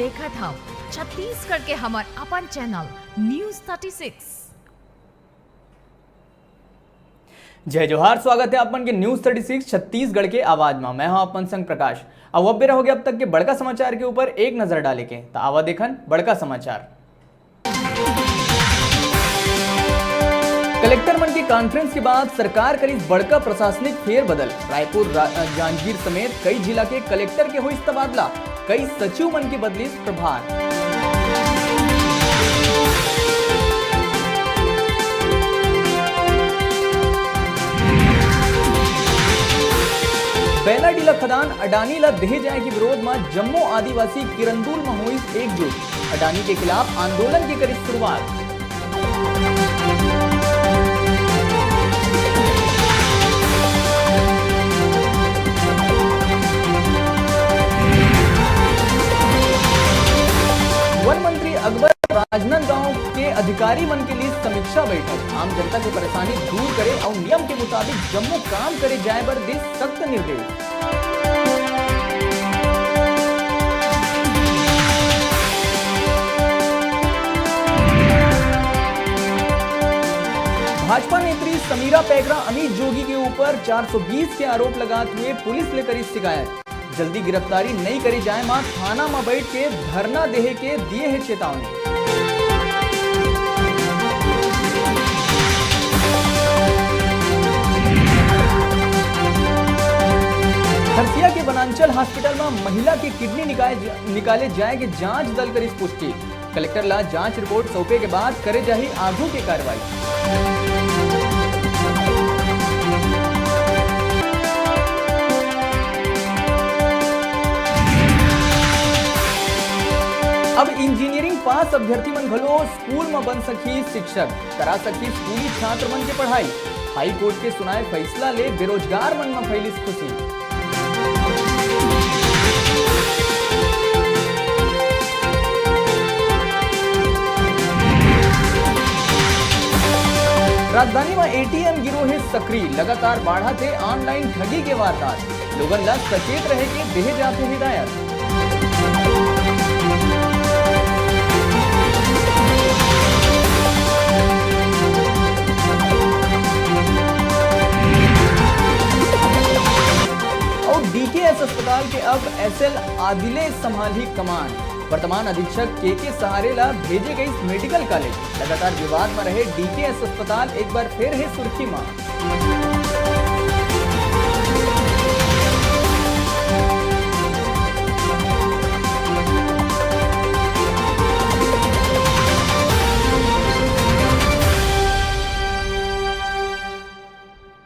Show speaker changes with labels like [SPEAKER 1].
[SPEAKER 1] देखा था छत्तीसगढ़ के हमार अपन चैनल न्यूज 36।
[SPEAKER 2] जय जोहार, स्वागत है अपन के न्यूज 36 छत्तीसगढ़ के आवाज में। मैं हूं अपन संग प्रकाश। अब बेरा हो गया अब तक के बड़का समाचार के ऊपर एक नजर डाले के तो आवा देखन बड़का समाचार। कलेक्टर मन की कॉन्फ्रेंस के बाद सरकार करी बड़का प्रशासनिक फेरबदल। रायपुर, जांजगीर समेत कई जिला के कलेक्टर के हुई तबादला, कई सचिव मन की बदली प्रभार। बेलाडीला खदान अडानी ला देहे जाए के विरोध में जम्मू आदिवासी किरंदुल में हुई एकजुट। अडानी के खिलाफ आंदोलन की करी शुरुआत। वन मंत्री अकबर राजनांदगांव के अधिकारी मन के लिए समीक्षा बैठक। आम जनता की परेशानी दूर करे और नियम के मुताबिक जम्मू काम करे जाए पर दे सख्त निर्देश। भाजपा नेत्री समीरा पैगरा अमित जोगी के ऊपर 420 के आरोप लगाते हुए पुलिस ने करी शिकायत। जल्दी गिरफ्तारी नहीं करी जाए मां थाना में बैठ के धरना देहे के दिए है चेतावनी। खरसिया के बनांचल हॉस्पिटल में महिला की किडनी निकाले जाए के जांच दल करी पुष्टि। कलेक्टर ला जांच रिपोर्ट सौंपे के बाद करे जाही आगू की कार्रवाई। अब इंजीनियरिंग पास अभ्यर्थी मन घलो स्कूल में बन सकी शिक्षक, करा सकी स्कूली छात्र मन के पढ़ाई। हाई कोर्ट के सुनाए फैसला ले बेरोजगार मन में फैली खुशी। राजधानी में एटीएम गिरोह सक्रिय, लगातार बढ़ा थे ऑनलाइन ठगी के वारदात। लोगन ला सचेत रहे के देहे जाते हिदायत। डीकेएस अस्पताल के अब एसएल आदिले संभाली कमान। वर्तमान अधीक्षक के सहारे ला भेजे गई मेडिकल कॉलेज। लगातार विवाद में रहे डीकेएस अस्पताल एक बार फिर है सुर्खी में।